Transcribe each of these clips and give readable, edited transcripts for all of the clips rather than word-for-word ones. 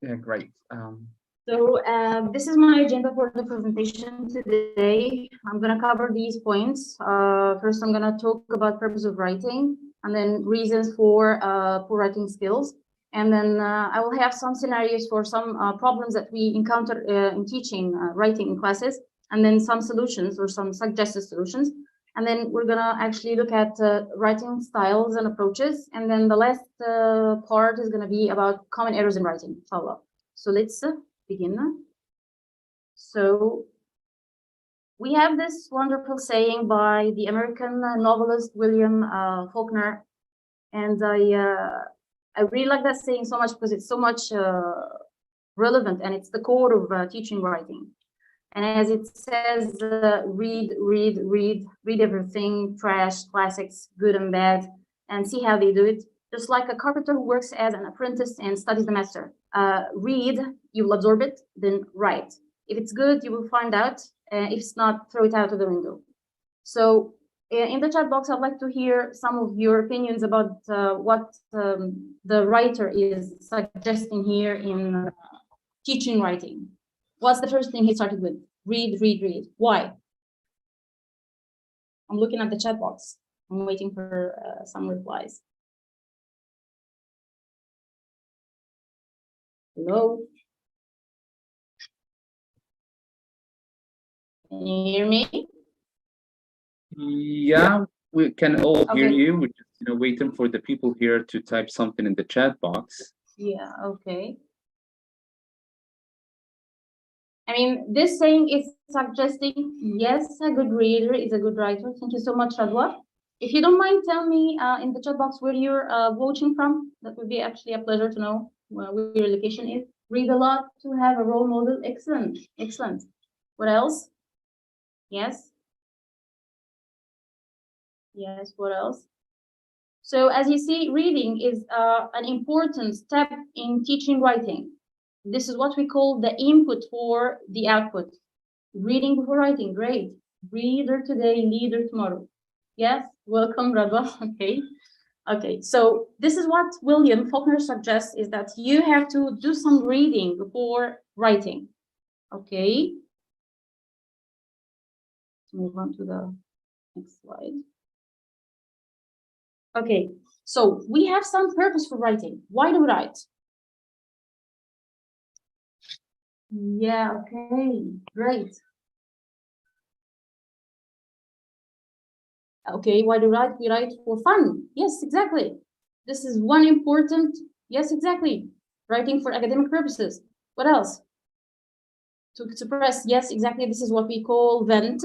Yeah, great. So this is my agenda for the presentation today. I'm going to cover these points. First, I'm going to talk about purpose of writing, and then reasons for poor writing skills. And then I will have some scenarios for some problems that we encounter in teaching writing in classes, and then some solutions or some suggested solutions. And then we're going to actually look at writing styles and approaches. And then the last part is going to be about common errors in writing, inshallah. So let's begin. So we have this wonderful saying by the American novelist William Faulkner, and I really like that saying so much because it's so much relevant, and it's the core of teaching writing. And as it says, read everything, trash, classics, good and bad, and see how they do it. Just like a carpenter who works as an apprentice and studies the master. Read, you will absorb it, then write. If it's good, you will find out. If it's not, throw it out of the window. So in the chat box, I'd like to hear some of your opinions about what the writer is suggesting here in teaching writing. What's the first thing he started with? Read. Why? I'm looking at the chat box. I'm waiting for some replies. Hello? Can you hear me? Yeah, we can all hear Okay. you. We're just waiting for the people here to type something in the chat box. Yeah, okay. I mean, this saying is suggesting, yes, a good reader is a good writer. Thank you so much, Radwa. If you don't mind, tell me in the chat box where you're watching from. That would be actually a pleasure to know where your location is. Read a lot to have a role model. Excellent, excellent. What else? Yes. Yes, what else? So as you see, reading is an important step in teaching writing. This is what we call the input for the output. Reading before writing, great. Reader today, leader tomorrow. Yes, welcome, Radwa. Okay, so this is what William Faulkner suggests, is that you have to do some reading before writing. Okay. Let's move on to the next slide. Okay, so we have some purpose for writing. Why do we write? Yeah, okay, great. Okay, why do we write? We write for fun. Yes, exactly. This is one important, yes, exactly. Writing for academic purposes. What else? To express, yes, exactly. This is what we call vent.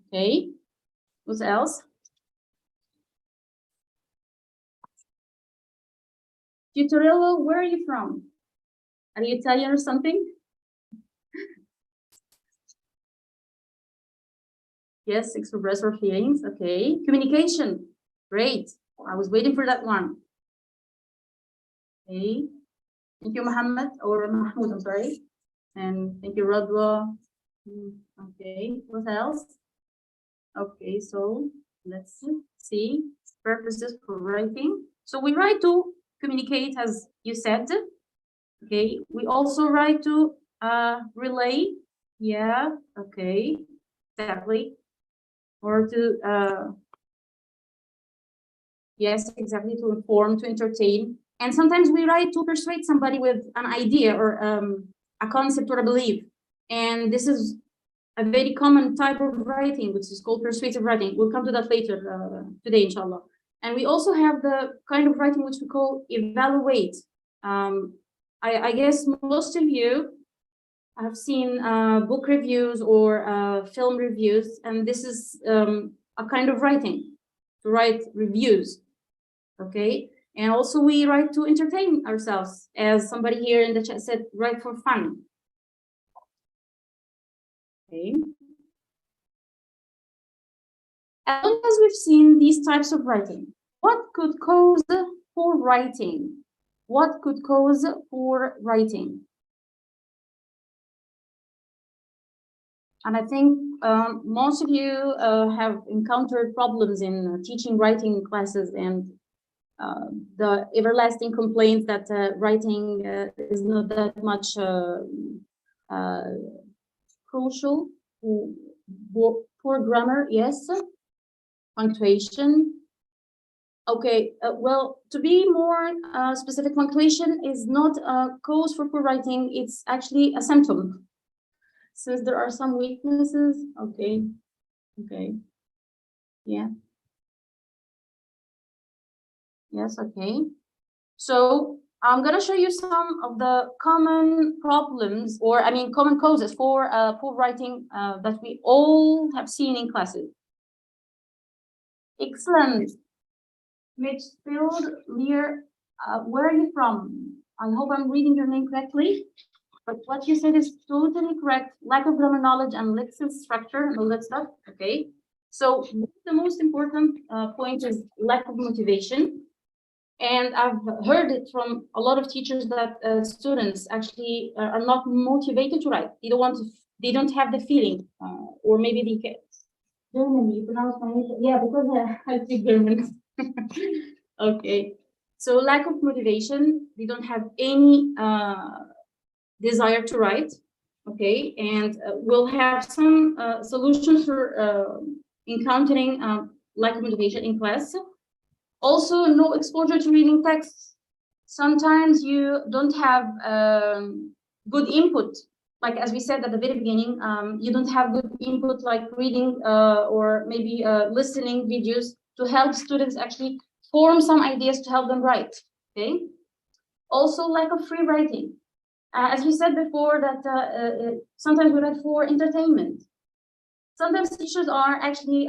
Okay, what else? Tutorial, where are you from? Are you Italian or something? Yes, express our feelings. Okay, communication. Great. I was waiting for that one. Okay. Thank you, Mohammed, or Mahmoud, I'm sorry. And thank you, Radwa. Okay, what else? Okay, so let's see. Purposes for writing. So we write to communicate, as you said. Okay, we also write to relay. Yeah, okay, exactly. Or to, yes, exactly, to inform, to entertain. And sometimes we write to persuade somebody with an idea or a concept or a belief. And this is a very common type of writing, which is called persuasive writing. We'll come to that later today, inshallah. And we also have the kind of writing which we call evaluate. I guess most of you have seen book reviews or film reviews, and this is a kind of writing, to write reviews. Okay, and also we write to entertain ourselves, as somebody here in the chat said, write for fun. Okay. As long as we've seen these types of writing, what could cause poor writing? What could cause poor writing? And I think most of you have encountered problems in teaching writing classes, and the everlasting complaint that writing is not that much crucial. Poor grammar, yes. Punctuation. Okay, well, to be more specific, punctuation is not a cause for poor writing, it's actually a symptom. Since there are some weaknesses, okay, yeah. Yes, okay. So I'm gonna show you some of the common problems, or I mean, common causes for poor writing that we all have seen in classes. Excellent. Mitchfield Lear, where are you from? I hope I'm reading your name correctly, but what you said is totally correct. Lack of grammar knowledge and lexical structure and all that stuff. Okay. So the most important point is lack of motivation. And I've heard it from a lot of teachers that students actually are not motivated to write. They don't want to, they don't have the feeling, or maybe they can. German, you pronounce my name? Yeah, because I speak German. Okay. So lack of motivation, they don't have any desire to write. Okay, and we'll have some solutions for encountering lack of motivation in class. Also, no exposure to reading texts. Sometimes you don't have good input. Like as we said at the very beginning, you don't have good input like reading or maybe listening videos to help students actually form some ideas to help them write. Okay. Also, lack of free writing. As we said before, that sometimes we write for entertainment. Sometimes teachers are actually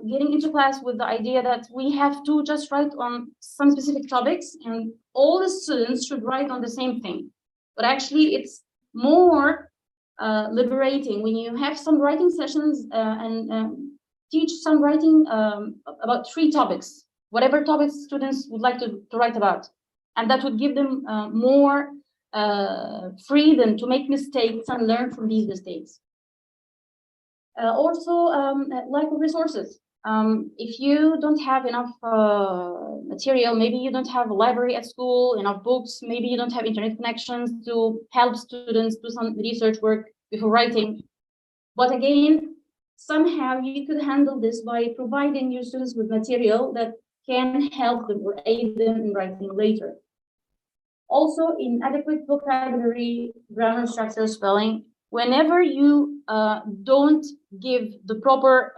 getting into class with the idea that we have to just write on some specific topics and all the students should write on the same thing. But actually, it's more liberating when you have some writing sessions and teach some writing about 3 topics, whatever topics students would like to write about. And that would give them more freedom to make mistakes and learn from these mistakes. Also, lack of resources. If you don't have enough material, maybe you don't have a library at school, enough books, maybe you don't have internet connections to help students do some research work before writing. But again, somehow you could handle this by providing your students with material that can help them or aid them in writing later. Also, inadequate vocabulary, grammar, structure, spelling. Whenever you don't give the proper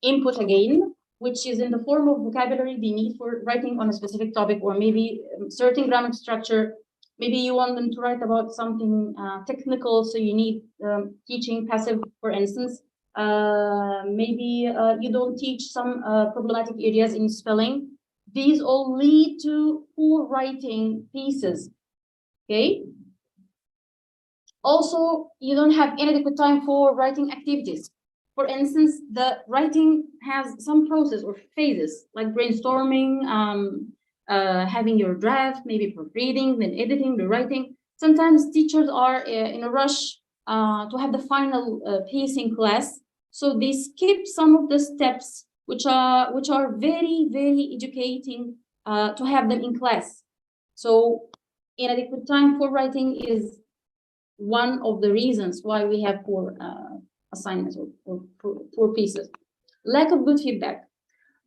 input again, which is in the form of vocabulary they need for writing on a specific topic, or maybe certain grammar structure, maybe you want them to write about something technical, so you need teaching passive, for instance. Maybe you don't teach some problematic areas in spelling. These all lead to poor writing pieces, okay? Also, you don't have inadequate time for writing activities. For instance, the writing has some process or phases, like brainstorming, having your draft, maybe proofreading, then editing, rewriting. Sometimes teachers are in a rush to have the final piece in class, so they skip some of the steps which are very, very educating to have them in class. So inadequate time for writing is one of the reasons why we have poor assignments or poor pieces. Lack of good feedback.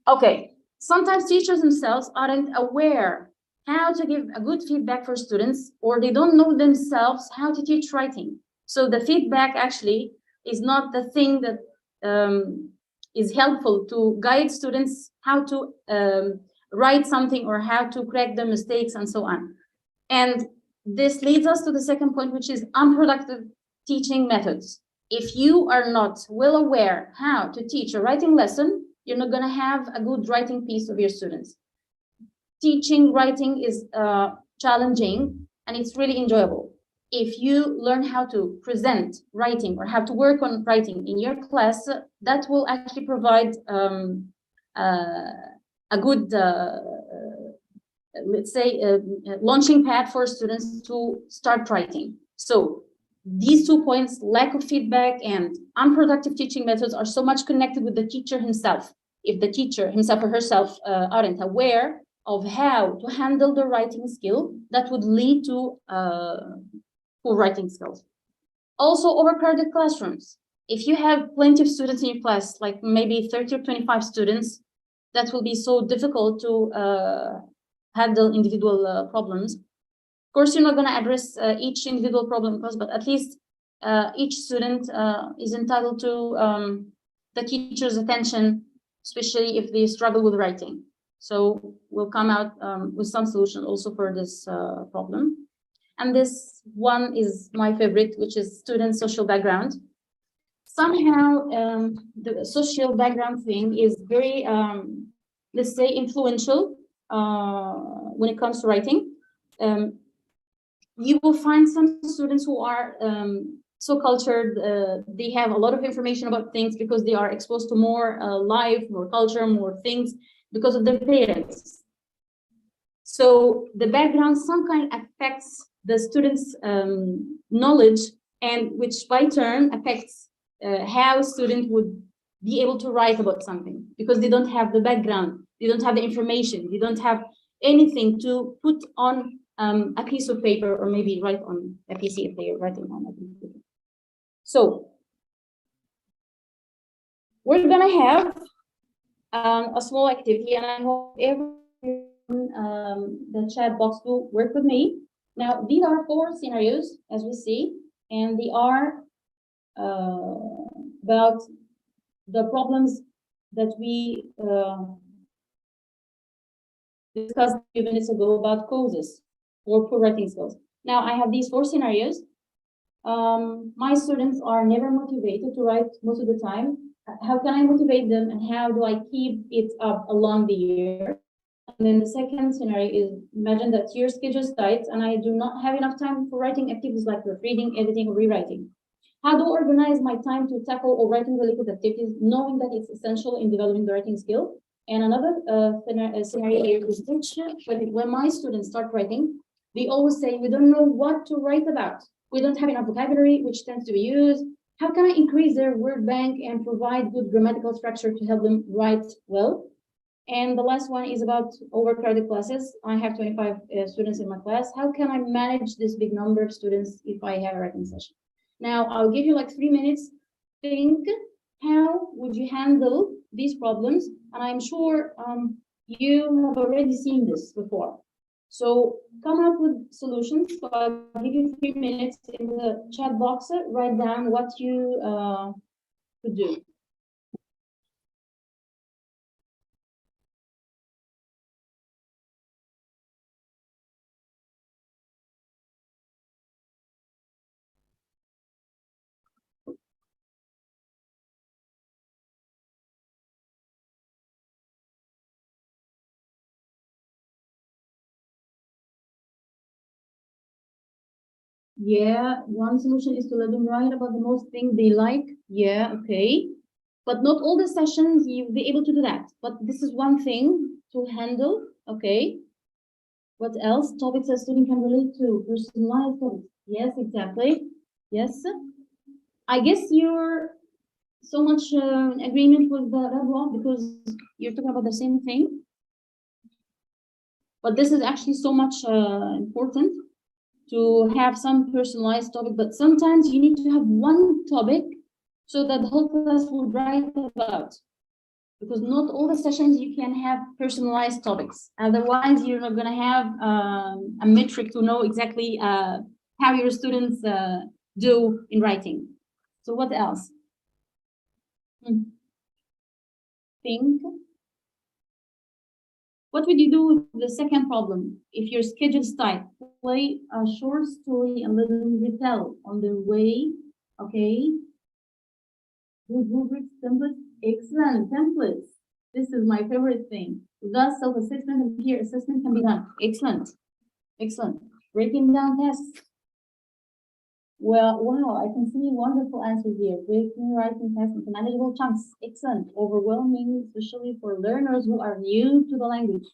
Okay, sometimes teachers themselves aren't aware how to give a good feedback for students, or they don't know themselves how to teach writing. So the feedback actually is not the thing that is helpful to guide students how to write something or how to correct their mistakes and so on. And this leads us to the second point, which is unproductive teaching methods. If you are not well aware how to teach a writing lesson, you're not going to have a good writing piece of your students. Teaching writing is challenging and it's really enjoyable. If you learn how to present writing or how to work on writing in your class, that will actually provide a good let's say launching pad for students to start writing. So these 2 points, lack of feedback and unproductive teaching methods, are so much connected with the teacher himself. If the teacher himself or herself aren't aware of how to handle the writing skill that would lead to poor writing skills. Also, overcrowded classrooms. If you have plenty of students in your class, like maybe 30 or 25 students, that will be so difficult to handle individual problems. Of course, you're not going to address each individual problem in class, but at least each student is entitled to the teacher's attention, especially if they struggle with writing. So we'll come out with some solution also for this problem. And this one is my favorite, which is student social background. Somehow, the social background thing is very, let's say, influential when it comes to writing. You will find some students who are so cultured, they have a lot of information about things because they are exposed to more life, more culture, more things because of their parents. So the background some kind affects the students' knowledge, and which by turn affects how a student would be able to write about something, because they don't have the background, they don't have the information, they don't have anything to put on a piece of paper, or maybe write on a PC if they are writing on a computer. So we're gonna have a small activity, and I hope everyone the chat box will work with me. Now, these are 4 scenarios, as we see, and they are about the problems that we discussed a few minutes ago about causes for poor writing skills. Now, I have these 4 scenarios. My students are never motivated to write most of the time. How can I motivate them, and how do I keep it up along the year? And then the second scenario is, imagine that your schedule is tight and I do not have enough time for writing activities like proofreading, editing, or rewriting. How do I organize my time to tackle all writing related activities, knowing that it's essential in developing the writing skill? And another scenario here is, when my students start writing, they always say, we don't know what to write about. We don't have enough vocabulary, which tends to be used. How can I increase their word bank and provide good grammatical structure to help them write well? And the last one is about overcrowded classes. I have 25 students in my class. How can I manage this big number of students if I have a writing session? Now, I'll give you like 3 minutes. Think, how would you handle these problems? And I'm sure you have already seen this before. So come up with solutions. So I'll give you 3 minutes in the chat box. Write down what you could do. Yeah, one solution is to let them write about the most thing they like. Yeah, okay. But not all the sessions you'll be able to do that. But this is one thing to handle, okay? What else? Topics a student can relate to, personalized topics. Yes, exactly. Yes. I guess you're so much in agreement with Radwa, because you're talking about the same thing. But this is actually so much important to have some personalized topic, but sometimes you need to have one topic so that the whole class will write about, because not all the sessions you can have personalized topics. Otherwise, you're not going to have a metric to know exactly how your students do in writing. So what else? Think. What would you do with the second problem? If your schedule is tight, play a short story and let them retell on their way. Okay. Good rubrics, templates, excellent templates. This is my favorite thing. Thus, self-assessment and peer assessment can be done. Excellent. Excellent. Breaking down tests. Well, wow, I can see wonderful answers here. Breaking writing tests into manageable chunks. Excellent. Overwhelming, especially for learners who are new to the language.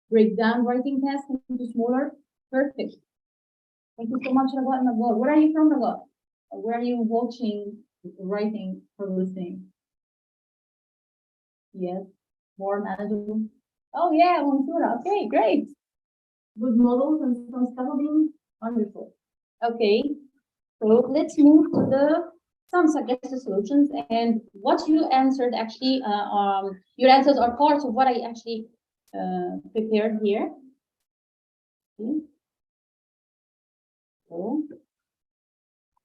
Break down writing tests into smaller. Perfect. Thank you so much, Rabat and Abdul. Where are you from, Rabat? Where are you watching, writing, or listening? Yes, more manageable. Oh yeah, Mansoura. Okay, great. Good models and some scaffolding. Wonderful. Okay, so let's move to the some suggested solutions, and what you answered actually, your answers are part of what I actually prepared here. Okay.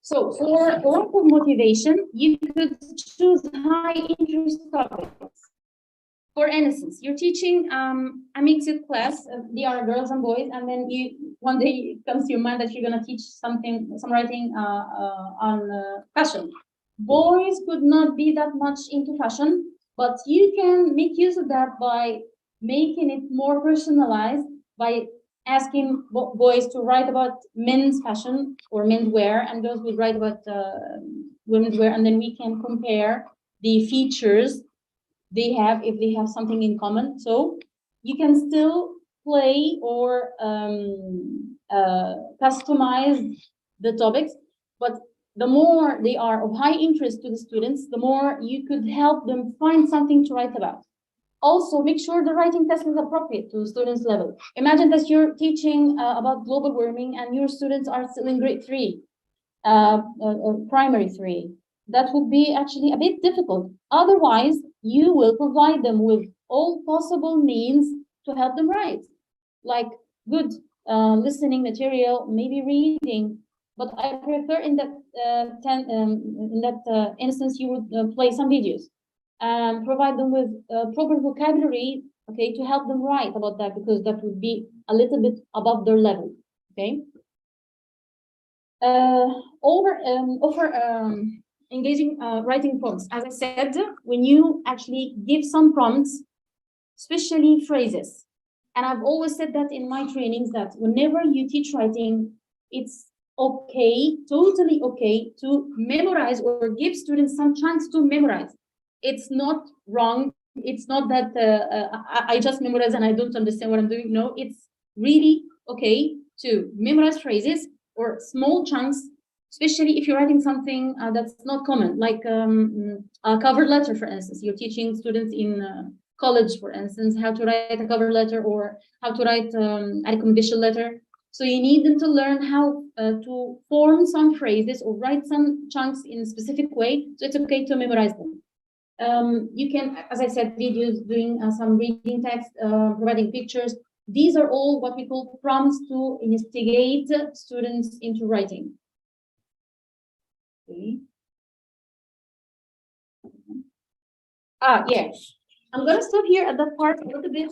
So for lack of motivation, you could choose high interest topics. For instance, you're teaching a mixed class, they are girls and boys, and then one day it comes to your mind that you're gonna teach some writing on fashion. Boys could not be that much into fashion, but you can make use of that by making it more personalized, by asking boys to write about men's fashion or men's wear, and girls will write about women's wear, and then we can compare the features they have if they have something in common. So you can still play or customize the topics, but the more they are of high interest to the students, the more you could help them find something to write about. Also, make sure the writing test is appropriate to the students' level. Imagine that you're teaching about global warming and your students are still in grade 3, primary 3. That would be actually a bit difficult. Otherwise, you will provide them with all possible means to help them write, like good listening material, maybe reading. But I prefer in that instance, you would play some videos and provide them with proper vocabulary, okay, to help them write about that, because that would be a little bit above their level, okay. Offer engaging writing prompts. As I said, when you actually give some prompts, especially phrases, and I've always said that in my trainings, that whenever you teach writing, it's okay, totally okay, to memorize or give students some chance to memorize. It's not wrong. It's not that I just memorize and I don't understand what I'm doing. No, it's really okay to memorize phrases or small chunks, especially if you're writing something that's not common, like a cover letter, for instance. You're teaching students in college, for instance, how to write a cover letter or how to write a recommendation letter. So you need them to learn how to form some phrases or write some chunks in a specific way. So it's okay to memorize them. You can, as I said, videos, doing some reading text, providing pictures. These are all what we call prompts to instigate students into writing. Okay. Yeah. I'm going to stop here at that part a little bit.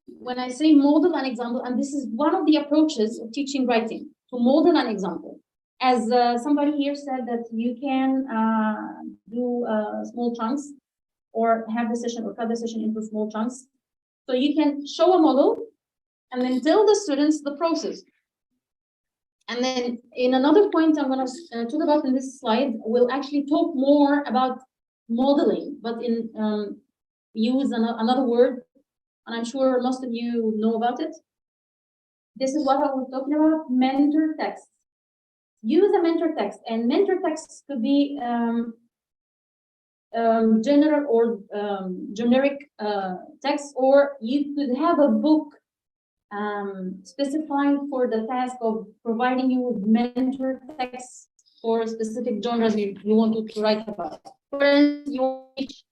When I say model an example, and this is one of the approaches of teaching writing, to model an example. As somebody here said, that you can do small chunks or have the session or cut the session into small chunks. So you can show a model and then tell the students the process. And then in another point I'm going to talk about in this slide, we'll actually talk more about modeling, but in use another word, and I'm sure most of you know about it. This is what I was talking about, mentor text. Use a mentor text, and mentor text could be general or generic text, or you could have a book specifying for the task of providing you with mentor text for specific genres you want to write about. For instance, you teach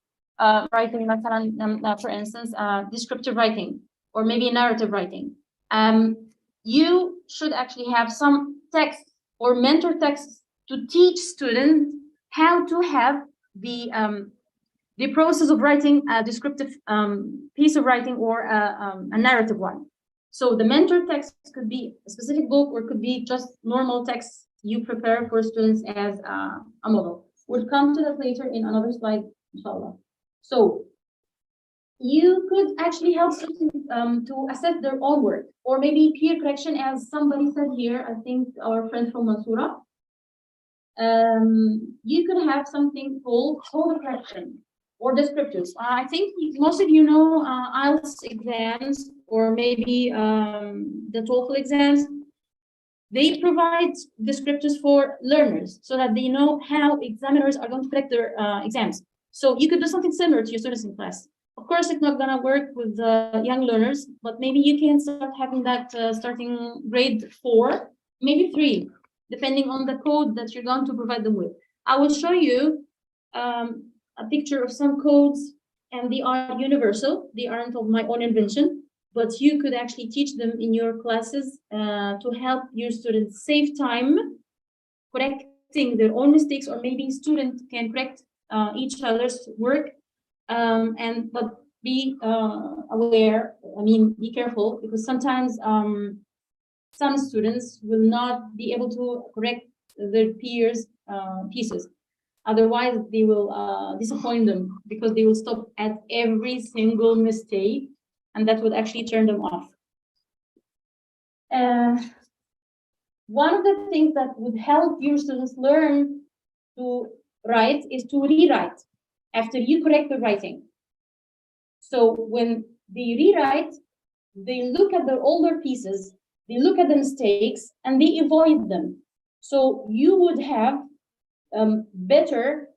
writing, for instance, descriptive writing, or maybe narrative writing. You should actually have some text or mentor text to teach students how to have the process of writing a descriptive piece of writing or a narrative one. So the mentor text could be a specific book, or could be just normal text you prepare for students as a model. We'll come to that later in another slide, inshallah. So you could actually help students to assess their own work, or maybe peer correction, as somebody said here, I think our friend from Mansoura. You could have something called correction or descriptors. I think most of you know IELTS exams, or maybe the TOEFL exams. They provide descriptors for learners so that they know how examiners are going to correct their exams. So you could do something similar to your students in class. Of course, it's not gonna work with young learners, but maybe you can start having that starting grade 4, maybe 3, depending on the code that you're going to provide them with. I will show you a picture of some codes, and they are universal. They aren't of my own invention, but you could actually teach them in your classes to help your students save time correcting their own mistakes, or maybe students can correct each other's work. But be aware, I mean, be careful, because sometimes some students will not be able to correct their peers' pieces. Otherwise, they will disappoint them, because they will stop at every single mistake, and that would actually turn them off. One of the things that would help your students learn to write is to rewrite after you correct the writing. So when they rewrite, they look at their older pieces, they look at the mistakes, and they avoid them. So you would have better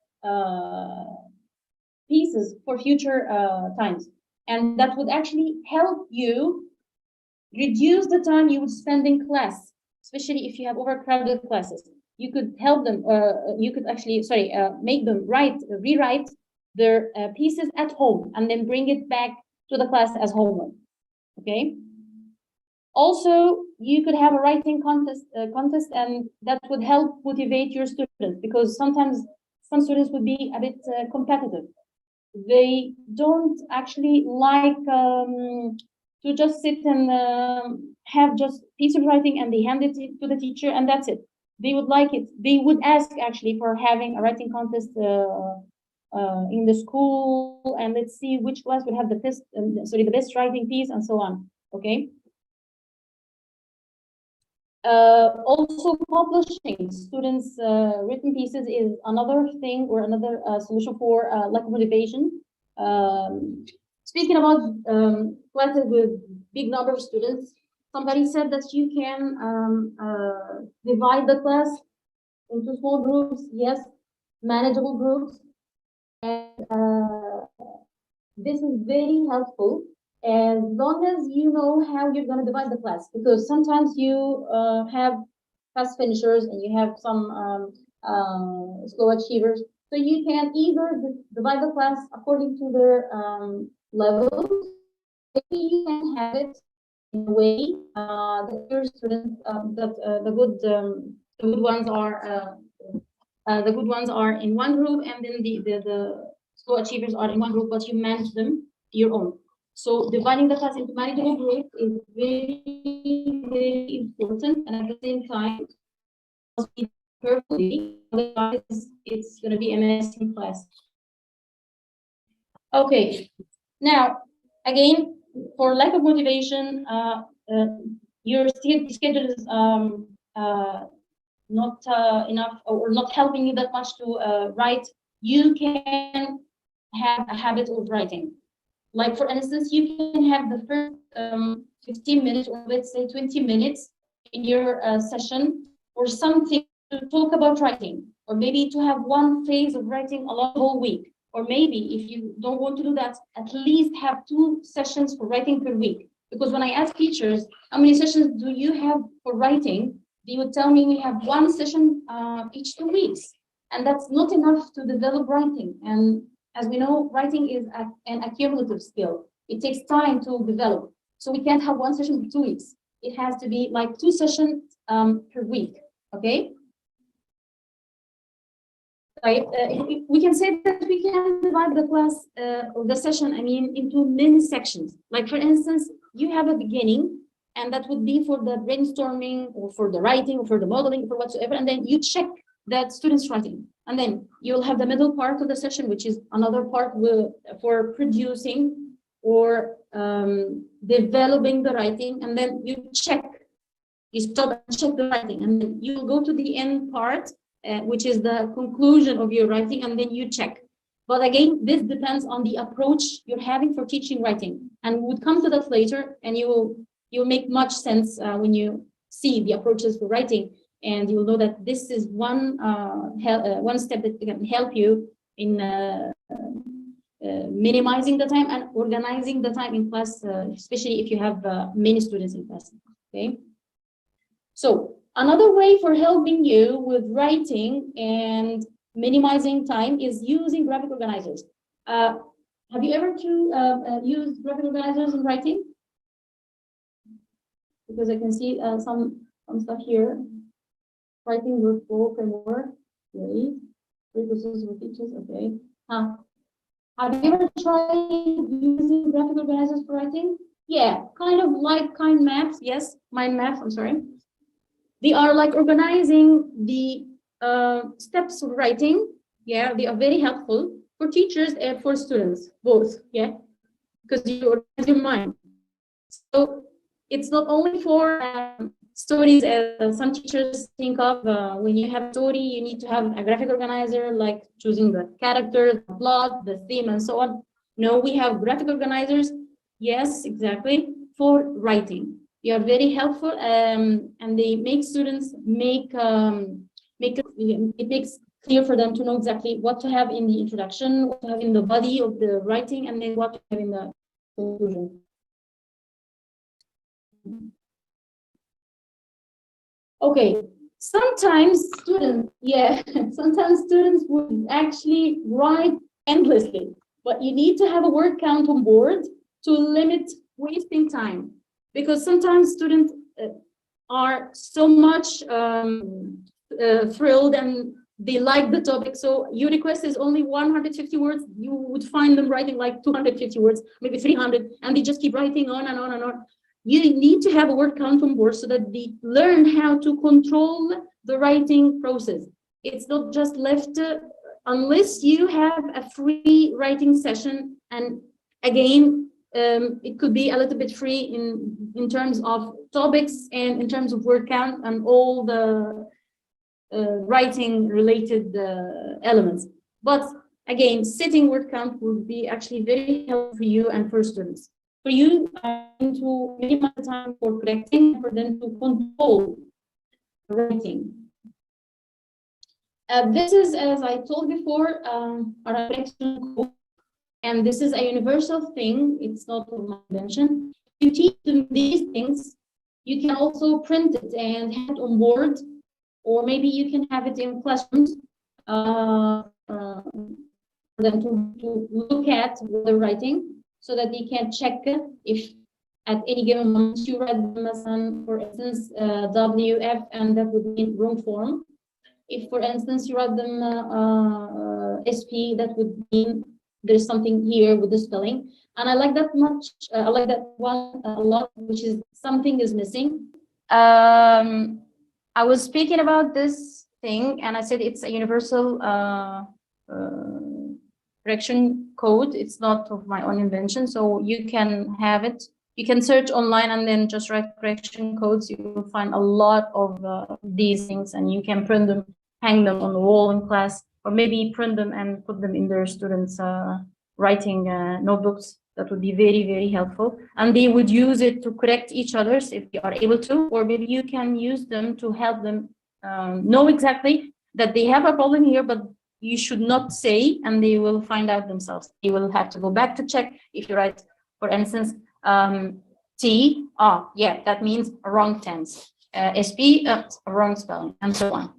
pieces for future times. And that would actually help you reduce the time you would spend in class, especially if you have overcrowded classes. You could help them, you could actually, make them rewrite their pieces at home, and then bring it back to the class as homework, okay? Also, you could have a writing contest, and that would help motivate your students, because sometimes some students would be a bit competitive. They don't actually like to just sit and have just piece of writing and they hand it to the teacher and that's it. They would like it. They would ask actually for having a writing contest in the school, and let's see which class would have the best writing piece and so on. Okay. Also, publishing students' written pieces is another thing, or another solution for lack of motivation. Speaking about classes with big number of students, somebody said that you can divide the class into small groups. Yes, manageable groups, and this is very helpful, as long as you know how you're going to divide the class, because sometimes you have fast finishers and you have some slow achievers. So you can either divide the class according to their levels. Maybe you can have it in a way that your students, the good ones are in one group, and then the slow achievers are in one group, but you manage them your own. So dividing the class into manageable groups is very, very important, and at the same time, carefully, otherwise it's going to be a messy class. Okay, now again, for lack of motivation, your schedule is not enough, or not helping you that much to write. You can have a habit of writing. Like, for instance, you can have the first 15 minutes, or let's say 20 minutes in your session, or something to talk about writing, or maybe to have one phase of writing along the whole week. Or maybe if you don't want to do that, at least have 2 sessions for writing per week. Because when I ask teachers, how many sessions do you have for writing? They would tell me we have 1 session each 2 weeks. And that's not enough to develop writing. And as we know, writing is an accumulative skill. It takes time to develop. So we can't have 1 session for 2 weeks. It has to be like 2 sessions per week, okay? Right. We can say that we can divide the class or the session, into many sections. Like, for instance, you have a beginning, and that would be for the brainstorming, or for the writing, or for the modeling, or whatsoever, and then you check that student's writing. And then you'll have the middle part of the session, which is another part for producing or developing the writing, and then you stop and check the writing, and then you'll go to the end part, which is the conclusion of your writing, and then you check. But again, this depends on the approach you're having for teaching writing, and we'll come to that later, and you'll make much sense when you see the approaches for writing, and you'll know that this is one step that can help you in minimizing the time and organizing the time in class, especially if you have many students in class. Okay. So another way for helping you with writing and minimizing time is using graphic organizers. Have you ever used graphic organizers in writing? Because I can see some stuff here. Writing workbook and more. Great. Resources with teachers. Okay. Have you ever tried using graphic organizers for writing? Yeah, kind of like kind maps. Yes, mind maps. I'm sorry. They are like organizing the steps of writing. Yeah, they are very helpful for teachers and for students, both. Yeah, because you organize your mind. So it's not only for stories, as some teachers think of. When you have a story, you need to have a graphic organizer, like choosing the character, the plot, the theme, and so on. No, we have graphic organizers. Yes, exactly, for writing. They are very helpful, and they make students it makes clear for them to know exactly what to have in the introduction, what to have in the body of the writing, and then what to have in the conclusion. Okay, sometimes students would actually write endlessly, but you need to have a word count on board to limit wasting time, because sometimes students are so much thrilled and they like the topic. So your request is only 150 words. You would find them writing like 250 words, maybe 300, and they just keep writing on and on and on. You need to have a word count on board so that they learn how to control the writing process. It's not just left unless you have a free writing session. And again, it could be a little bit free in terms of topics and in terms of word count and all the writing related elements. But again, setting word count would be actually very helpful for you and for students. For you to minimize the time for correcting, for them to control writing. This is, as I told before, a correction code, and this is a universal thing. It's not my invention. You teach them these things. You can also print it and have it on board, or maybe you can have it in classrooms for them to look at what they're writing, so that they can check if at any given moment you write them, for instance, WF, and that would mean wrong form. If, for instance, you write them SP, that would mean there's something here with the spelling. And I like that much. I like that one a lot, which is something is missing. I was speaking about this thing, and I said it's a universal correction code. It's not of my own invention, so you can have it. You can search online and then just write correction codes. You will find a lot of these things, and you can print them, hang them on the wall in class, or maybe print them and put them in their students' writing notebooks. That would be very, very helpful. And they would use it to correct each other's if they are able to, or maybe you can use them to help them know exactly that they have a problem here, but you should not say, and they will find out themselves. You will have to go back to check if you write, for instance, T, yeah, that means a wrong tense. SP, a wrong spelling, and so on.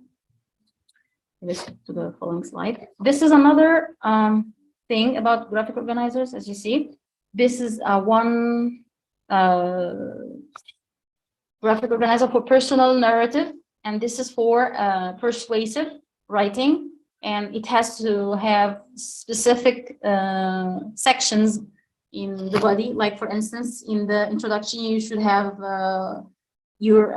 Let's go to the following slide. This is another thing about graphic organizers, as you see. This is one graphic organizer for personal narrative, and this is for persuasive writing, and it has to have specific sections in the body. Like, for instance, in the introduction, you should have your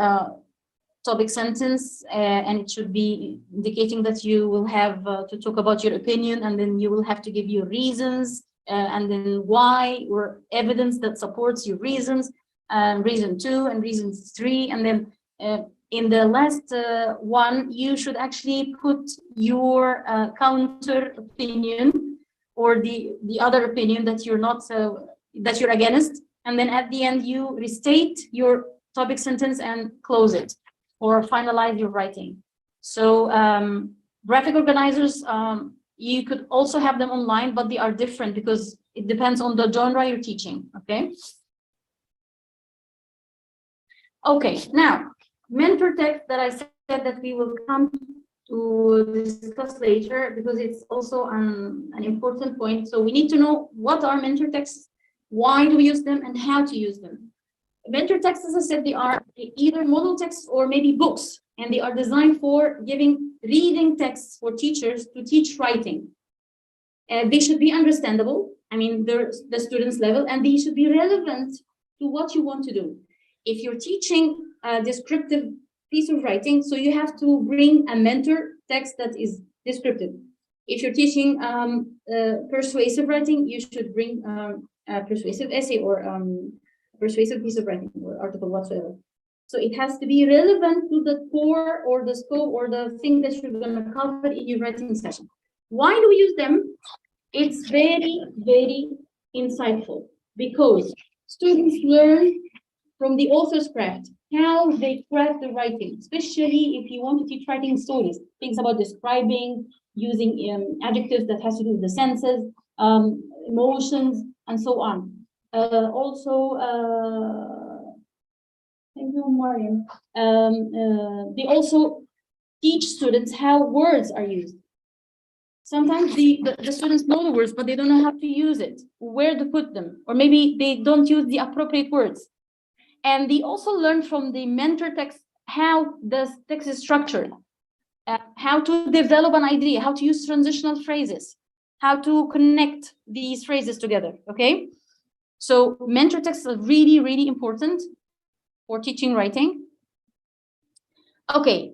topic sentence, and it should be indicating that you will have to talk about your opinion, and then you will have to give your reasons, and then why, or evidence that supports your reasons, reason 2 and reason 3, and then in the last one, you should actually put your counter opinion, or the other opinion that you're not that you're against, and then at the end you restate your topic sentence and close it, or finalize your writing. So graphic organizers You could also have them online, but they are different because it depends on the genre you're teaching, okay? Okay, now, mentor text that I said that we will come to discuss later because it's also an important point. So we need to know what are mentor texts, why do we use them, and how to use them. Mentor texts, as I said, they are either model texts or maybe books, and they are designed for giving reading texts for teachers to teach writing. They should be understandable, I mean, the student's level, and they should be relevant to what you want to do. If you're teaching a descriptive piece of writing, so you have to bring a mentor text that is descriptive. If you're teaching persuasive writing, you should bring a persuasive essay or persuasive piece of writing or article whatsoever. So it has to be relevant to the core or the scope or the thing that you're going to cover in your writing session. Why do we use them? It's very, very insightful because students learn from the author's craft, how they craft the writing, especially if you want to teach writing stories, things about describing, using adjectives that has to do with the senses, emotions, and so on. Thank you, Mariam. They also teach students how words are used. Sometimes the students know the words, but they don't know how to use it, where to put them, or maybe they don't use the appropriate words. And they also learn from the mentor text how the text is structured, how to develop an idea, how to use transitional phrases, how to connect these phrases together, okay? So mentor texts are really, really important for teaching writing. Okay,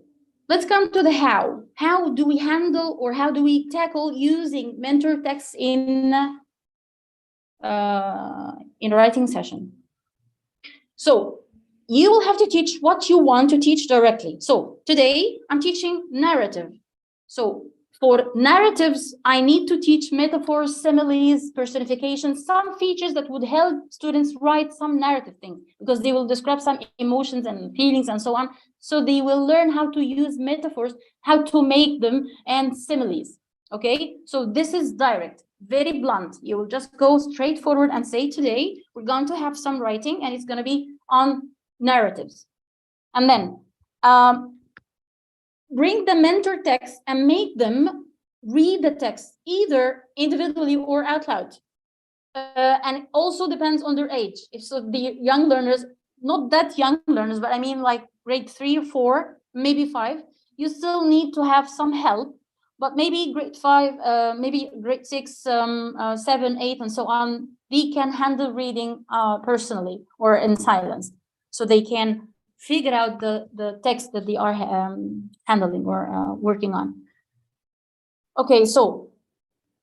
let's come to the how. How do we handle or how do we tackle using mentor texts in a writing session? So you will have to teach what you want to teach directly. So today I'm teaching narrative. So for narratives, I need to teach metaphors, similes, personifications, some features that would help students write some narrative things because they will describe some emotions and feelings and so on. So they will learn how to use metaphors, how to make them, and similes. Okay, so this is direct, very blunt. You will just go straight forward and say, today we're going to have some writing and it's going to be on narratives. And then bring the mentor text and make them read the text either individually or out loud. And it also depends on their age. If so, the young learners, not that young learners, but I mean like grade 3 or 4, maybe 5, you still need to have some help. But maybe grade 5, maybe grade 6, 7, 8, and so on, they can handle reading personally or in silence. So they can figure out the text that they are handling or working on. Okay, so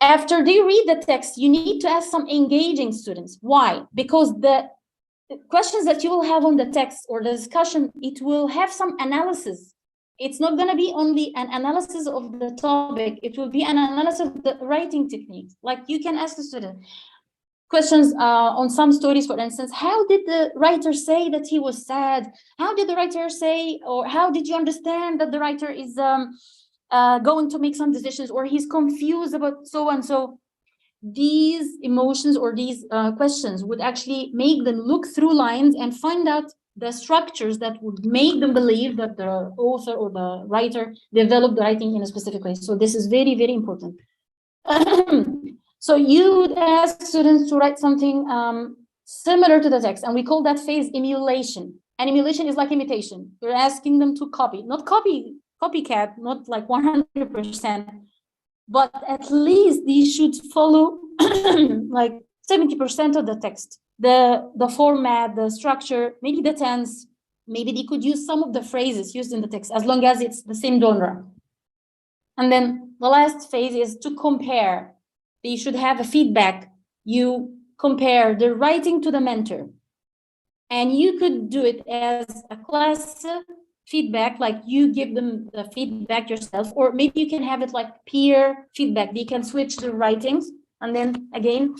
after they read the text, you need to ask some engaging students. Why? Because the questions that you will have on the text or the discussion, it will have some analysis. It's not going to be only an analysis of the topic. It will be an analysis of the writing techniques. Like you can ask the student questions on some stories, for instance. How did the writer say that he was sad? How did the writer say, or how did you understand that the writer is going to make some decisions, or he's confused about so and so? These emotions or these questions would actually make them look through lines and find out the structures that would make them believe that the author or the writer developed the writing in a specific way. So this is very, very important. So you would ask students to write something similar to the text, and we call that phase emulation. And emulation is like imitation. You're asking them to copy, not copycat, not like 100%, but at least they should follow like 70% of the text, the format, the structure, maybe the tense. Maybe they could use some of the phrases used in the text, as long as it's the same genre. And then the last phase is to compare. They should have a feedback. You compare the writing to the mentor. And you could do it as a class feedback, like you give them the feedback yourself, or maybe you can have it like peer feedback. They can switch the writings. And then again,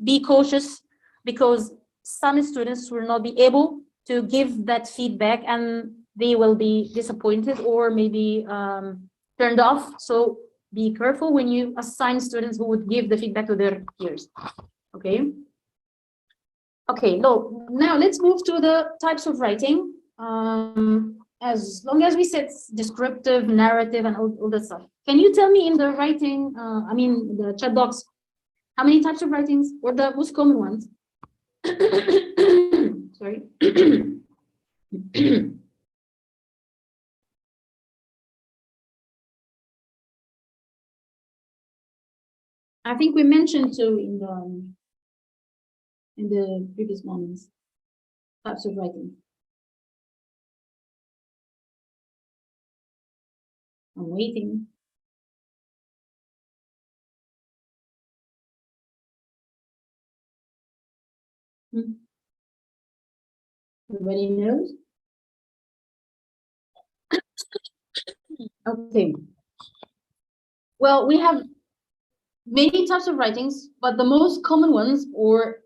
be cautious, because some students will not be able to give that feedback and they will be disappointed or maybe turned off. So be careful when you assign students who would give the feedback to their peers. Okay. Okay, now let's move to the types of writing. As long as we said descriptive, narrative, and all that stuff. Can you tell me in the writing, I mean the chat box, how many types of writings or the most common ones? Sorry. I think we mentioned too in the previous moments, types of writing. I'm waiting. Everybody knows? Okay. Well, we have many types of writings, but the most common ones, or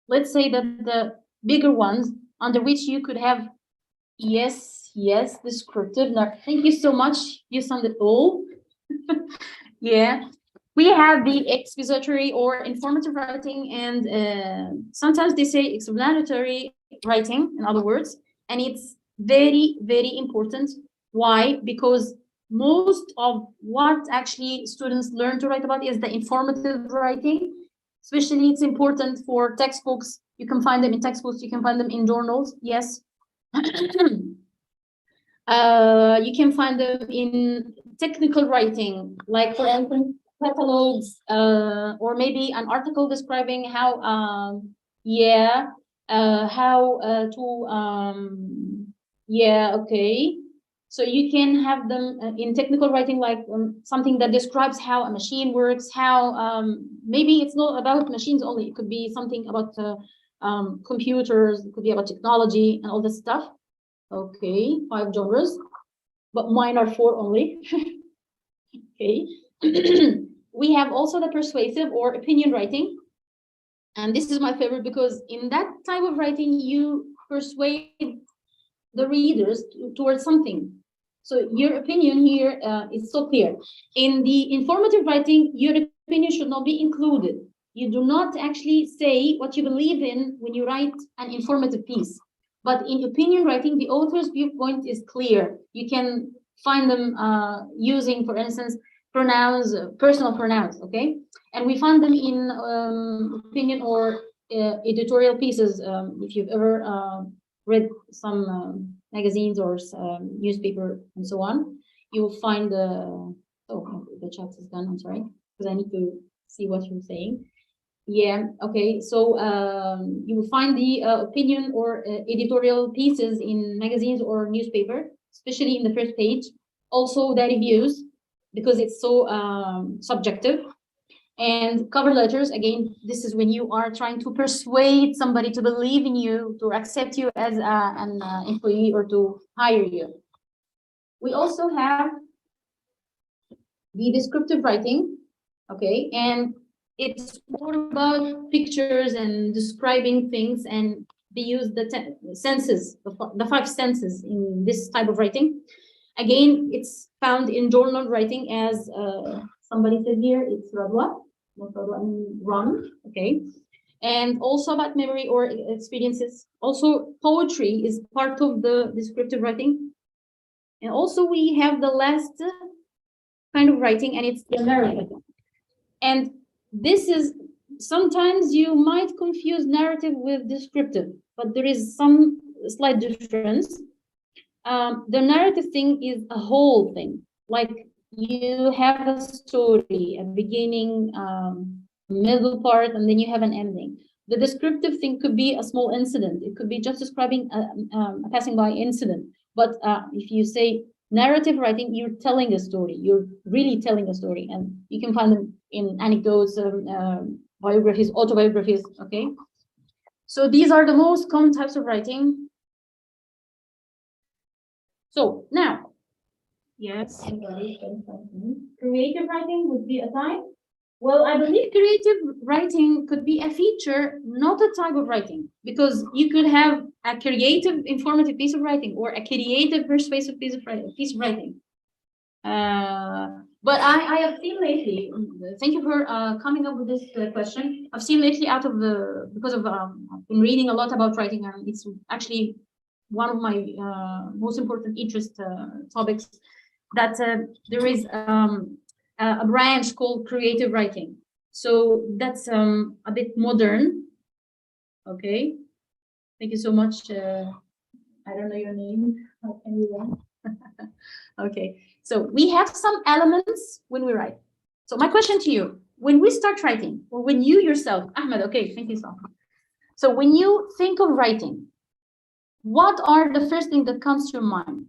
let's say that the bigger ones under which you could have yes, descriptive. Now, thank you so much. You summed it all. Yeah. We have the expository or informative writing, and sometimes they say explanatory writing, in other words, and it's very, very important. Why? Because most of what actually students learn to write about is the informative writing. Especially, it's important for textbooks. You can find them in textbooks. You can find them in journals. Yes. You can find them in technical writing, like for instance, catalogs, or maybe an article describing how, okay. So you can have them in technical writing, like something that describes how a machine works, how maybe it's not about machines only. It could be something about computers. It could be about technology and all this stuff. Okay, 5 genres, but mine are 4 only. Okay. We have also the persuasive or opinion writing. And this is my favorite because in that type of writing, you persuade the readers towards something. So your opinion here is so clear. In the informative writing, your opinion should not be included. You do not actually say what you believe in when you write an informative piece. But in opinion writing, the author's viewpoint is clear. You can find them using, for instance, pronouns, personal pronouns, okay? And we find them in opinion or editorial pieces. If you've ever read some magazines or newspaper and so on, you will find oh, the chat is done, I'm sorry, because I need to see what you're saying. Yeah, okay, so you will find the opinion or editorial pieces in magazines or newspaper, especially in the first page. Also the reviews, because it's so subjective. And cover letters, again, this is when you are trying to persuade somebody to believe in you, to accept you as an employee or to hire you. We also have the descriptive writing, okay, and it's more about pictures and describing things, and they use the senses, the 5 senses in this type of writing. Again, it's found in journal writing, as somebody said here, it's radwa, not radwa, I mean run, okay. And also about memory or experiences. Also, poetry is part of the descriptive writing. And also we have the last kind of writing, and it's the narrative. And this is, sometimes you might confuse narrative with descriptive, but there is some slight difference. The narrative thing is a whole thing. Like you have a story, a beginning, middle part, and then you have an ending. The descriptive thing could be a small incident. It could be just describing a passing by incident. But if you say narrative writing, you're telling a story. You're really telling a story, and you can find them in anecdotes, biographies, autobiographies. Okay, so these are the most common types of writing. So now, yes, creative writing would be a type. Well, I believe creative writing could be a feature, not a type of writing, because you could have a creative, informative piece of writing or a creative, persuasive piece of writing. But I have seen lately, thank you for coming up with this question. I've seen lately because of, I've been reading a lot about writing, and it's actually one of my most important interest topics, that there is a branch called creative writing. So that's a bit modern. Okay, thank you so much. I don't know your name. How can you Okay, so we have some elements when we write. So my question to you, when we start writing, or when you yourself, Ahmed, okay, thank you so much. So when you think of writing, what are the first thing that comes to your mind?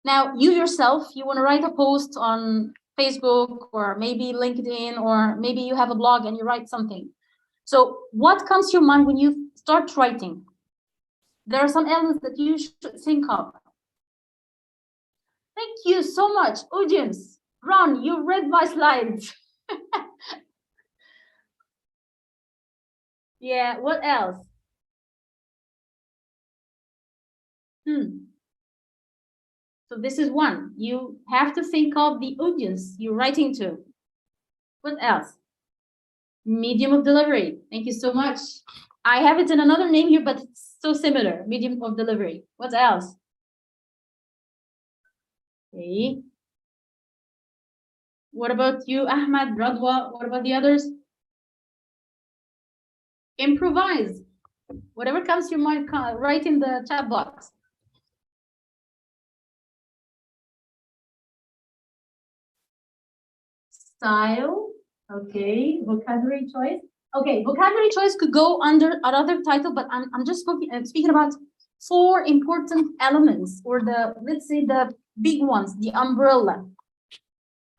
Now, you yourself, you want to write a post on Facebook or maybe LinkedIn, or maybe you have a blog and you write something. So what comes to your mind when you start writing? There are some elements that you should think of. Thank you so much, audience. Ron, you read my slides. Yeah, what else? So this is one. You have to think of the audience you're writing to. What else? Medium of delivery. Thank you so much. I have it in another name here, but it's so similar. Medium of delivery. What else? Okay. What about you, Ahmad, Radwa? What about the others? Improvise. Whatever comes to your mind, write in the chat box. Style. Okay. Vocabulary choice. Okay, vocabulary choice could go under another title, but I'm just speaking about 4 important elements, or let's say the big ones, the umbrella.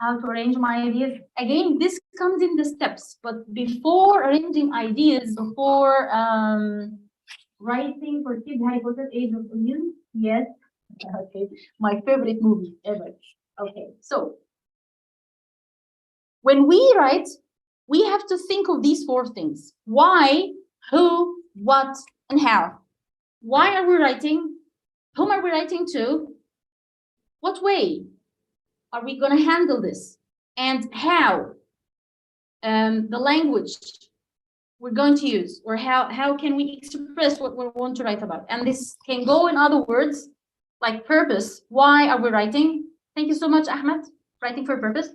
How to arrange my ideas. Again, this comes in the steps, but before arranging ideas, before writing for kids, Harry Potter, Age of Onion, yes, okay, my favorite movie ever. Okay, so when we write, we have to think of these 4 things: why, who, what, and how. Why are we writing? Whom are we writing to? What way are we going to handle this? And how? The language we're going to use, or how can we express what we want to write about? And this can go in other words, like purpose. Why are we writing? Thank you so much, Ahmed. Writing for purpose.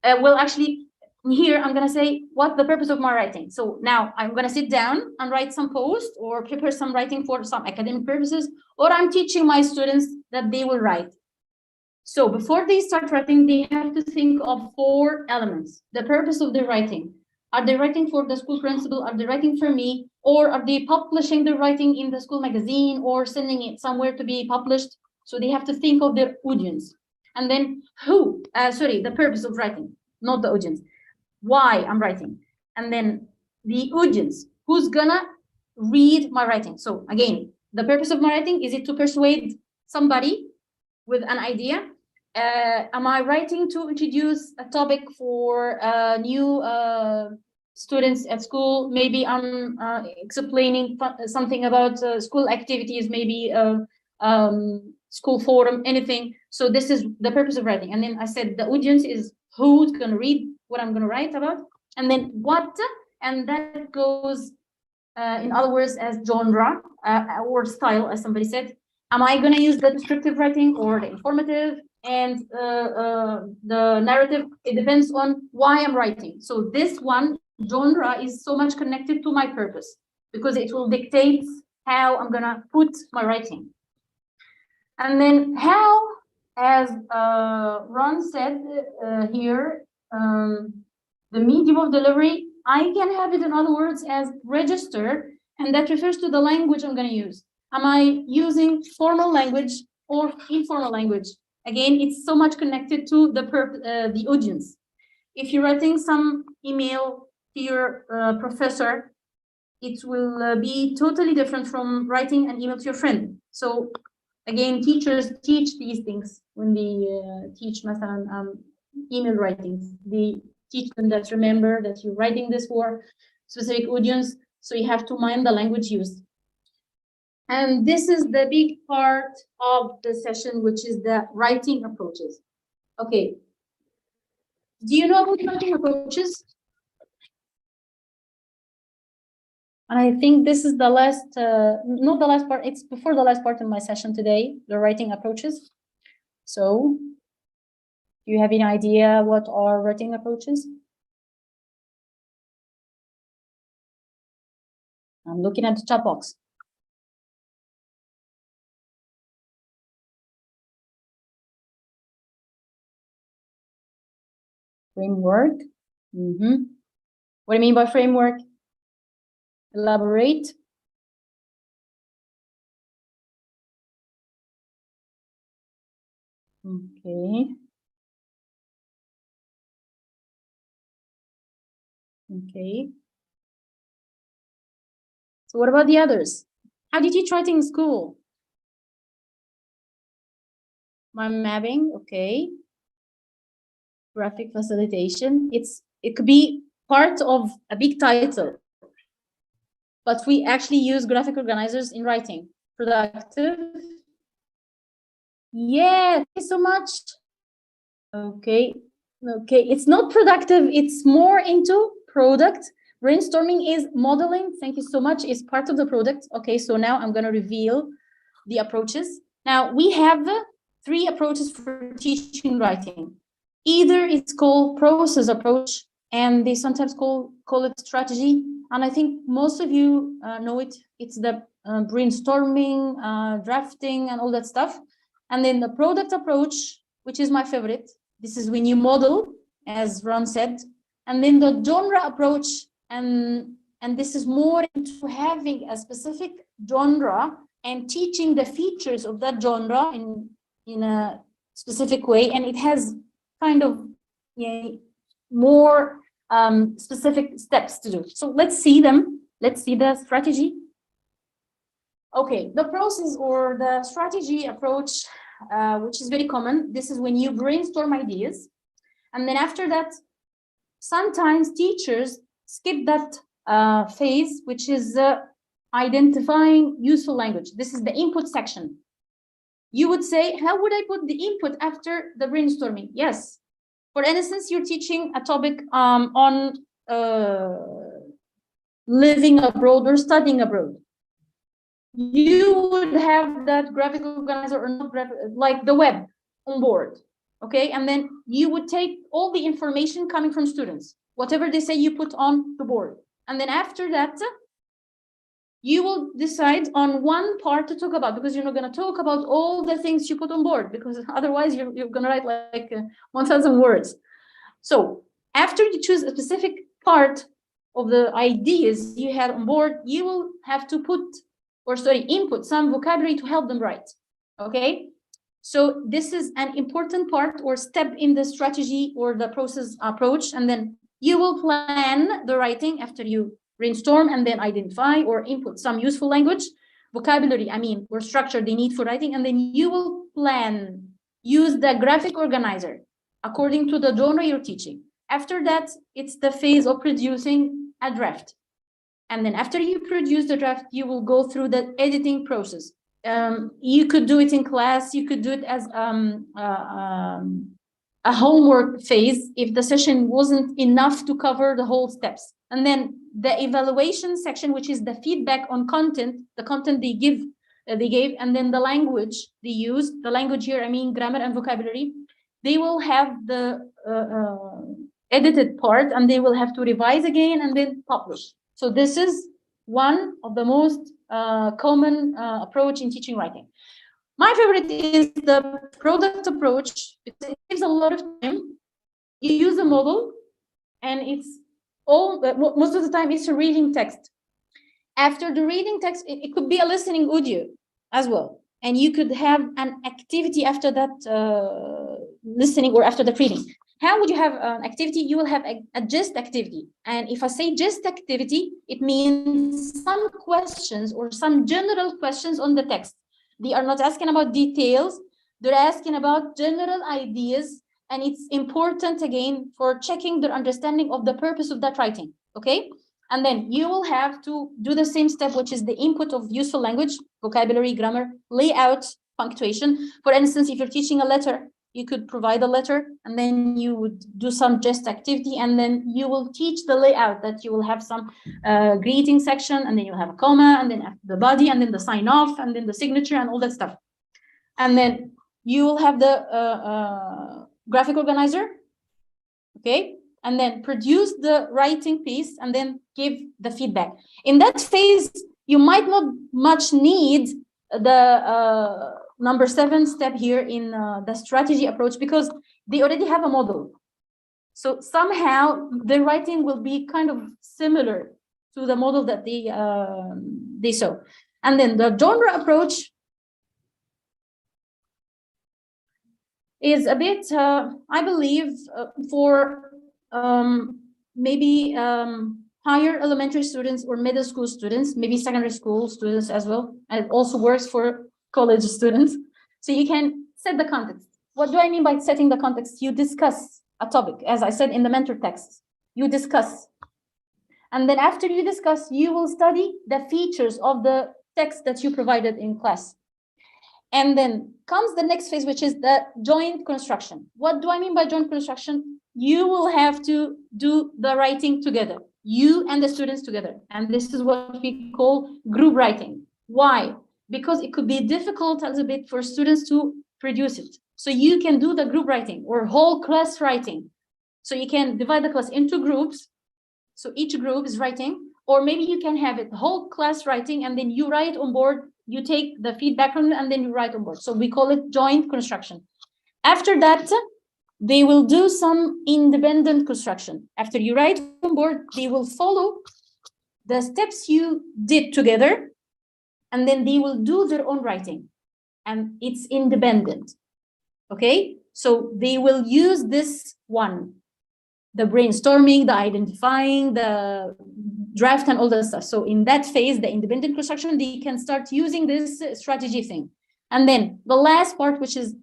Well, actually, here I'm going to say what the purpose of my writing. So now I'm going to sit down and write some post, or prepare some writing for some academic purposes, or I'm teaching my students that they will write. So before they start writing, they have to think of 4 elements. The purpose of their writing. Are they writing for the school principal? Are they writing for me? Or are they publishing their writing in the school magazine, or sending it somewhere to be published? So they have to think of their audience. And then the purpose of writing, not the audience. Why I'm writing. And then the audience, who's gonna read my writing. So again, the purpose of my writing, is it to persuade somebody with an idea? Am I writing to introduce a topic for new students at school? Maybe I'm explaining something about school activities, maybe school forum, anything. So this is the purpose of writing. And then I said the audience is who's going to read what I'm going to write about. And then what, and that goes in other words as genre or style, as somebody said. Am I going to use the descriptive writing or the informative? And the narrative, it depends on why I'm writing. So this one, genre, is so much connected to my purpose, because it will dictate how I'm going to put my writing. And then how, as Ron said here, the medium of delivery, I can have it in other words as register, and that refers to the language I'm going to use. Am I using formal language or informal language? Again, it's so much connected to the audience. If you're writing some email to your professor, it will be totally different from writing an email to your friend. So again, teachers teach these things when they teach email writings. They teach them that remember that you're writing this for specific audience, so you have to mind the language used. And this is the big part of the session, which is the writing approaches. Okay. Do you know about writing approaches? And I think this is the last, not the last part, it's before the last part of my session today, the writing approaches. So, do you have any idea what are writing approaches? I'm looking at the chat box. Framework. What do you mean by framework? Elaborate. Okay. Okay. So what about the others? How did you teach writing in school? Mind mapping, okay. Graphic facilitation. It could be part of a big title, but we actually use graphic organizers in writing. Productive. Yeah, thank you so much. Okay. Okay, it's not productive, it's more into product. Brainstorming is modeling, thank you so much, is part of the product. Okay, so now I'm going to reveal the approaches. Now we have 3 approaches for teaching writing. Either it's called process approach, and they sometimes call it strategy. And I think most of you know it. It's the brainstorming, drafting, and all that stuff. And then the product approach, which is my favorite. This is when you model, as Ron said. And then the genre approach, and this is more into having a specific genre and teaching the features of that genre in a specific way. And it has kind of more specific steps to do. So let's see them. Let's see the strategy. Okay, the process or the strategy approach, which is very common. This is when you brainstorm ideas. And then after that, sometimes teachers skip that phase, which is identifying useful language. This is the input section. You would say, how would I put the input after the brainstorming? Yes. For instance, you're teaching a topic on living abroad or studying abroad. You would have that graphic organizer or not graphic, like the web on board. Okay, and then you would take all the information coming from students, whatever they say, you put on the board. And then after that, you will decide on one part to talk about, because you're not going to talk about all the things you put on board, because otherwise you're going to write like 1,000 words. So after you choose a specific part of the ideas you had on board, you will have to input some vocabulary to help them write. Okay, so this is an important part or step in the strategy or the process approach. And then you will plan the writing after you brainstorm and then identify or input some useful language, vocabulary, or structure they need for writing. And then you will use the graphic organizer according to the genre you're teaching. After that, it's the phase of producing a draft. And then after you produce the draft, you will go through the editing process. You could do it in class. You could do it as a homework phase if the session wasn't enough to cover the whole steps. And then the evaluation section, which is the feedback on content, the content they gave, and then the language they used. The language here, grammar and vocabulary. They will have the edited part, and they will have to revise again and then publish. So this is one of the most common approach in teaching writing. My favorite is the product approach because it gives a lot of time. You use a model, and it's most of the time it's a reading text. After the reading text, it could be a listening audio as well. And you could have an activity after that listening or after the reading. How would you have an activity? You will have a gist activity. And if I say gist activity, it means some questions or some general questions on the text. They are not asking about details. They're asking about general ideas. And it's important, again, for checking their understanding of the purpose of that writing. Okay? And then you will have to do the same step, which is the input of useful language, vocabulary, grammar, layout, punctuation. For instance, if you're teaching a letter, you could provide a letter, and then you would do some gist activity, and then you will teach the layout, that you will have some greeting section, and then you'll have a comma, and then the body, and then the sign off, and then the signature, and all that stuff. And then you will have the graphic organizer, okay? And then produce the writing piece, and then give the feedback. In that phase, you might not much need the number 7 step here in the strategy approach, because they already have a model. So somehow the writing will be kind of similar to the model that they saw. And then the genre approach is a bit, I believe, for maybe higher elementary students or middle school students, maybe secondary school students as well. And it also works for college students. So you can set the context. What do I mean by setting the context? You discuss a topic, as I said in the mentor text. You discuss. And then after you discuss, you will study the features of the text that you provided in class. And then comes the next phase, which is the joint construction. What do I mean by joint construction? You will have to do the writing together, you and the students together. And this is what we call group writing. Why? Because it could be difficult a little bit for students to produce it. So you can do the group writing or whole class writing. So you can divide the class into groups. So each group is writing, or maybe you can have it whole class writing, and then you write on board. You take the feedback from it, and then you write on board. So we call it joint construction. After that, they will do some independent construction. After you write on board, they will follow the steps you did together, and then they will do their own writing, and it's independent. Okay, so they will use this one, the brainstorming, the identifying, the draft, and all that stuff. So in that phase, the independent construction, they can start using this strategy thing. And then the last part, which is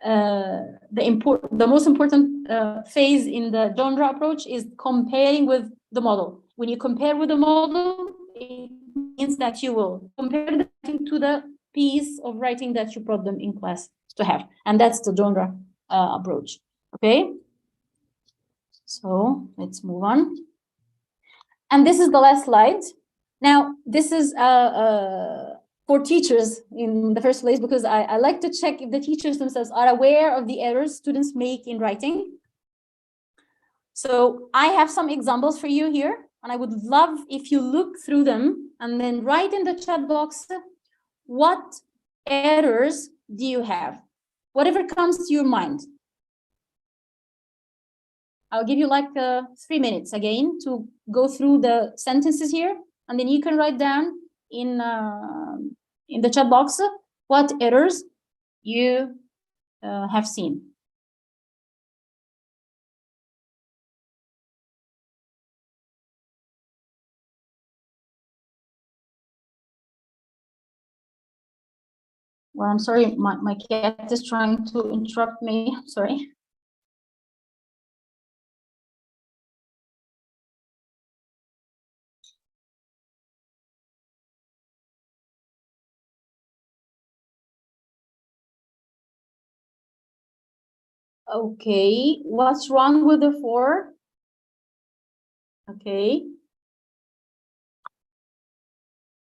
the most important phase in the genre approach, is comparing with the model. When you compare with the model, it means that you will compare the writing to the piece of writing that you brought them in class to have. And that's the genre approach. Okay. So let's move on. And this is the last slide. Now, this is for teachers in the first place, because I like to check if the teachers themselves are aware of the errors students make in writing. So I have some examples for you here, and I would love if you look through them and then write in the chat box, what errors do you have? Whatever comes to your mind. I'll give you like 3 minutes again to go through the sentences here, and then you can write down in the chat box what errors you have seen. Well, I'm sorry, my cat is trying to interrupt me. Sorry. Okay, what's wrong with the 4? Okay.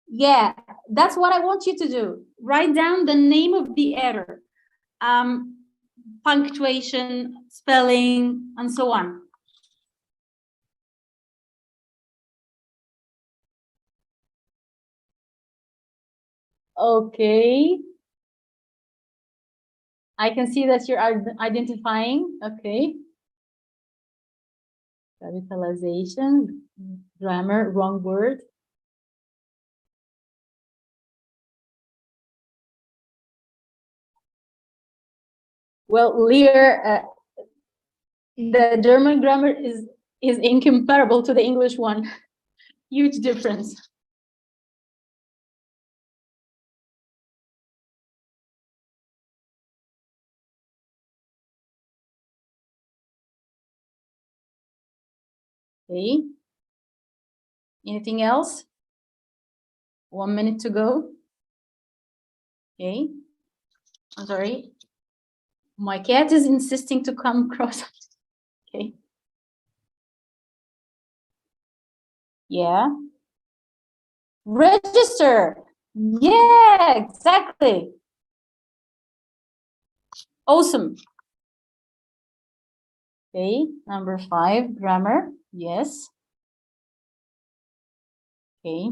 Yeah, that's what I want you to do. Write down the name of the error, punctuation, spelling, and so on. Okay. I can see that you're identifying. Okay. Capitalization, grammar, wrong word. Well, Lear, the German grammar is incomparable to the English one. Huge difference. Okay. Anything else? 1 minute to go. Okay. I'm sorry. My cat is insisting to come across. Okay. Yeah. Register. Yeah, exactly. Awesome. Okay, number 5, grammar. Yes. Okay.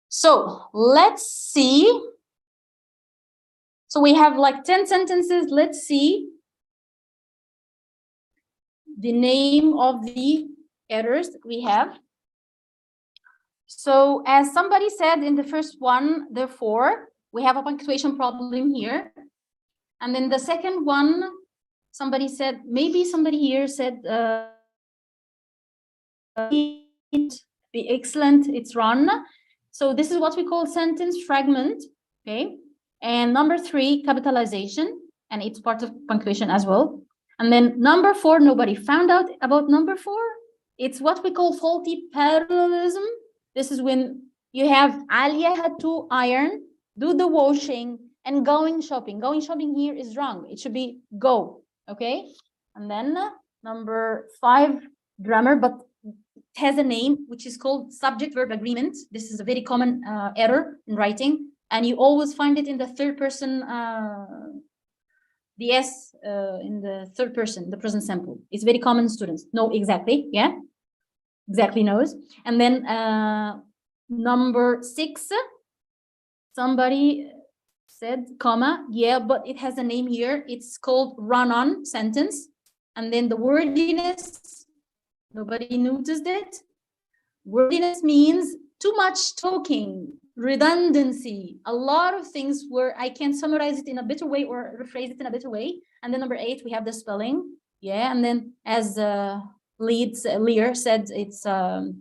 So let's see. So we have like 10 sentences. Let's see the name of the errors that we have. So as somebody said in the first one, therefore, we have a punctuation problem here. And then the second one, somebody said, maybe somebody here said, be excellent, it's run. So this is what we call sentence fragment, okay? And number 3, capitalization, and it's part of punctuation as well. And then number 4, nobody found out about number 4. It's what we call faulty parallelism. This is when you have Alia had to iron, do the washing, and going shopping. Going shopping here is wrong. It should be go, okay? And then number 5, grammar, but it has a name which is called subject-verb agreement. This is a very common error in writing, and you always find it in the third person, the S in the third person, the present simple. It's very common, students know exactly, yeah? Exactly knows. And then number 6, somebody said, comma, yeah, but it has a name here. It's called run-on sentence. And then the wordiness, nobody noticed it. Wordiness means too much talking, redundancy, a lot of things where I can summarize it in a better way or rephrase it in a better way. And then number 8, we have the spelling. Yeah, and then as Lear said, it's a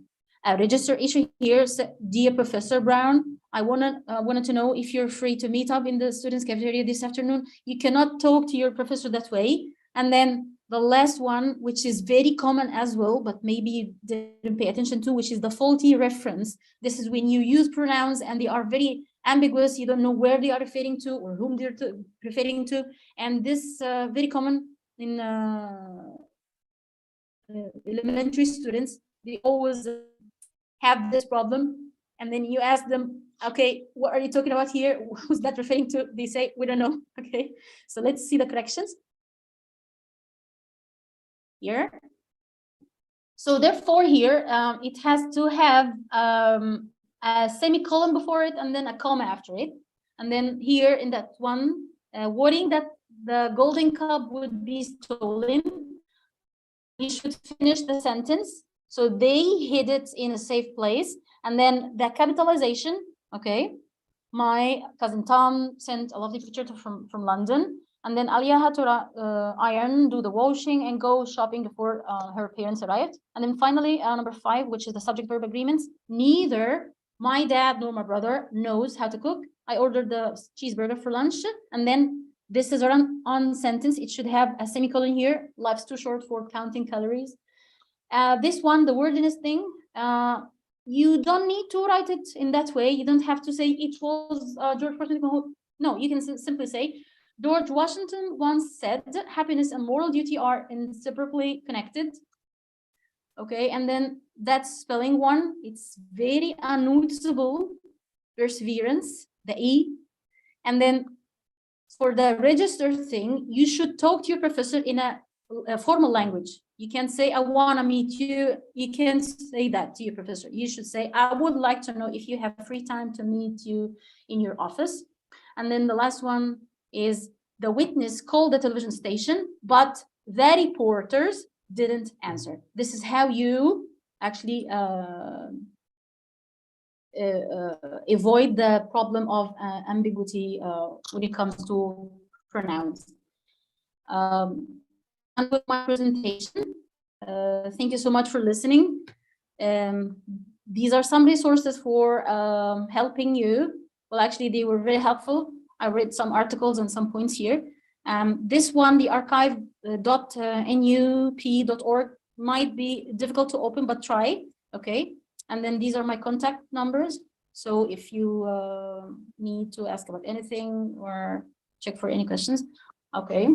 register issue here. So, dear Professor Brown, I wanted to know if you're free to meet up in the students' cafeteria this afternoon. You cannot talk to your professor that way. And then the last one, which is very common as well, but maybe you didn't pay attention to, which is the faulty reference. This is when you use pronouns and they are very ambiguous. You don't know where they are referring to or whom they're referring to. And this very common in elementary students. They always have this problem. And then you ask them, okay, what are you talking about here? Who's that referring to? They say, we don't know. Okay, so let's see the corrections here. So therefore here, it has to have a semicolon before it and then a comma after it. And then here in that one, wording that the golden cup would be stolen, you should finish the sentence. So they hid it in a safe place. And then the capitalization, okay. My cousin Tom sent a lovely picture from London. And then Alia had to iron, do the washing, and go shopping before her parents arrived. And then finally, number 5, which is the subject-verb agreements. Neither my dad nor my brother knows how to cook. I ordered the cheeseburger for lunch. And then this is a run-on sentence. It should have a semicolon here. Life's too short for counting calories. This one, the wordiness thing, you don't need to write it in that way. You don't have to say it was George Washington. No, you can simply say, George Washington once said, happiness and moral duty are inseparably connected. Okay, and then that spelling one, it's very unnoticeable. Perseverance, the E. And then for the register thing, you should talk to your professor in a formal language. You can't say, I want to meet you. You can't say that to your professor. You should say, I would like to know if you have free time to meet you in your office. And then the last one is the witness called the television station, but the reporters didn't answer. This is how you actually avoid the problem of ambiguity when it comes to pronouns. And with my presentation, thank you so much for listening. These are some resources for helping you. Well, actually, they were very helpful. I read some articles and some points here. This one, the archive.nup.org, might be difficult to open, but try, okay? And then these are my contact numbers. So if you need to ask about anything or check for any questions. Okay.